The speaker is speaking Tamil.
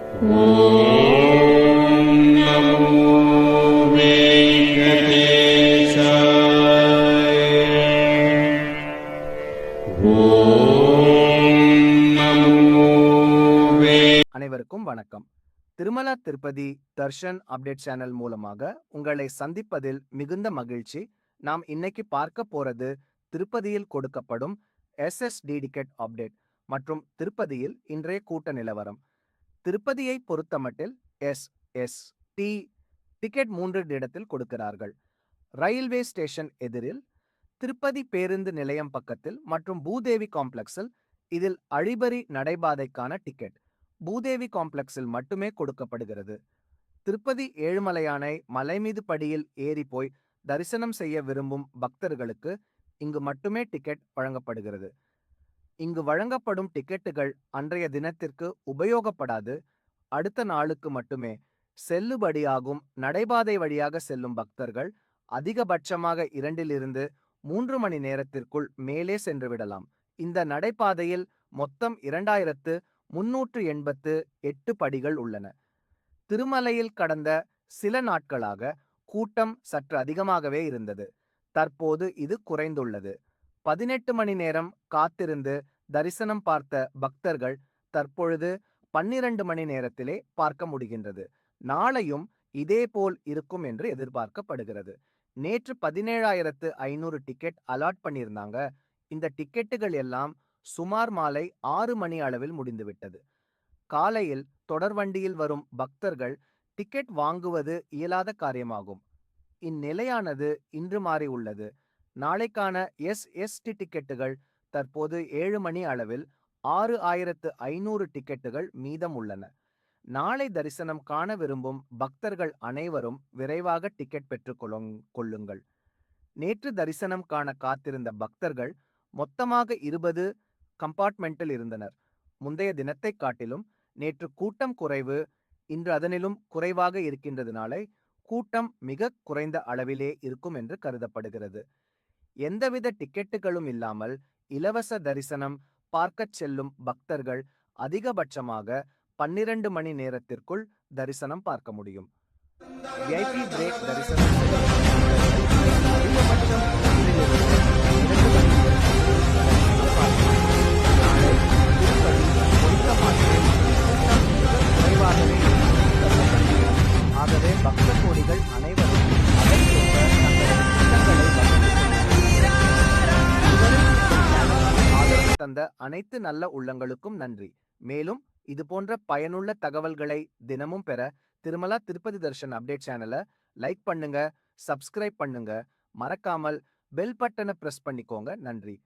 அனைவருக்கும் வணக்கம். திருமலா திருப்பதி தர்ஷன் அப்டேட் சேனல் மூலமாக உங்களை சந்திப்பதில் மிகுந்த மகிழ்ச்சி. நாம் இன்னைக்கு பார்க்க போறது திருப்பதியில் கொடுக்கப்படும் SSD டிக்கெட் அப்டேட் மற்றும் திருப்பதியில் இன்றைய கூட்ட நிலவரம். திருப்பதியை பொறுத்தமட்டில் SST டிக்கெட் 3 இடத்தில் கொடுக்கிறார்கள். ரயில்வே ஸ்டேஷன் எதிரில், திருப்பதி பேருந்து நிலையம் பக்கத்தில் மற்றும் பூதேவி காம்ப்ளெக்ஸில். இதில் அழிபறி நடைபாதைக்கான டிக்கெட் பூதேவி காம்ப்ளெக்ஸில் மட்டுமே கொடுக்கப்படுகிறது. திருப்பதி ஏழுமலையானை மலை மீது படியில் ஏறி போய் தரிசனம் செய்ய விரும்பும் பக்தர்களுக்கு இங்கு மட்டுமே டிக்கெட் வழங்கப்படுகிறது. இங்கு வழங்கப்படும் டிக்கெட்டுகள் அன்றைய தினத்திற்கு உபயோகப்படாது. அடுத்த நாளுக்கு மட்டுமே செல்லுபடியாகும். நடைபாதை வழியாக செல்லும் பக்தர்கள் அதிகபட்சமாக 2 to 3 மணி நேரத்திற்குள் மேலே சென்று விடலாம். இந்த நடைபாதையில் மொத்தம் 2388 படிகள் உள்ளன. திருமலையில் கடந்த சில நாட்களாக கூட்டம் சற்று அதிகமாகவே இருந்தது. தற்போது இது குறைந்துள்ளது. 18 மணி நேரம் காத்திருந்து தரிசனம் பார்த்த பக்தர்கள் தற்பொழுது 12 மணி நேரத்திலே பார்க்க முடிகின்றது. நாளையும் இதேபோல் இருக்கும் என்று எதிர்பார்க்கப்படுகிறது. நேற்று 17,500 டிக்கெட் அலாட் பண்ணியிருந்தாங்க. இந்த டிக்கெட்டுகள் எல்லாம் சுமார் மாலை 6 மணி அளவில் முடிந்துவிட்டது. காலையில் தொடர்வண்டியில் வரும் பக்தர்கள் டிக்கெட் வாங்குவது இயலாத காரியமாகும். இந்நிலையானது இன்று மாறி உள்ளது. நாளைக்கான SST டிக்கெட்டுகள் தற்போது 7 மணி அளவில் 6,500 டிக்கெட்டுகள் மீதம் உள்ளன. நாளை தரிசனம் காண விரும்பும் பக்தர்கள் அனைவரும் விரைவாக டிக்கெட் பெற்றுக் கொள்ளுங்கள். நேற்று தரிசனம் காண காத்திருந்த பக்தர்கள் மொத்தமாக 20 கம்பார்ட்மெண்டில் இருந்தனர். முந்தைய தினத்தை காட்டிலும் நேற்று கூட்டம் குறைவு. இன்று அதனிலும் குறைவாக இருக்கின்றதுனால கூட்டம் மிக குறைந்த அளவிலே இருக்கும் என்று கருதப்படுகிறது. எந்தவித டிக்கெட்டுகளும் இல்லாமல் இலவச தரிசனம் பார்க்கச் செல்லும் பக்தர்கள் அதிகபட்சமாக 12 மணி நேரத்திற்குள் தரிசனம் பார்க்க முடியும். VIP பிரேக் தரிசனம் அதிகபட்சம் 2 மணி குறைவாகவே. ஆகவே பக்த கோடிகள் அனைவரும் தந்த அனைத்து நல்ல உள்ளங்களுக்கும் நன்றி. மேலும் இது போன்ற பயனுள்ள தகவல்களை தினமும் பெற திருமலா திருப்பதி தர்ஷன் அப்டேட் சேனலை லைக் பண்ணுங்க, சப்ஸ்கிரைப் பண்ணுங்க, மறக்காமல் பெல் பட்டனை பிரஸ் பண்ணிக்கோங்க. நன்றி.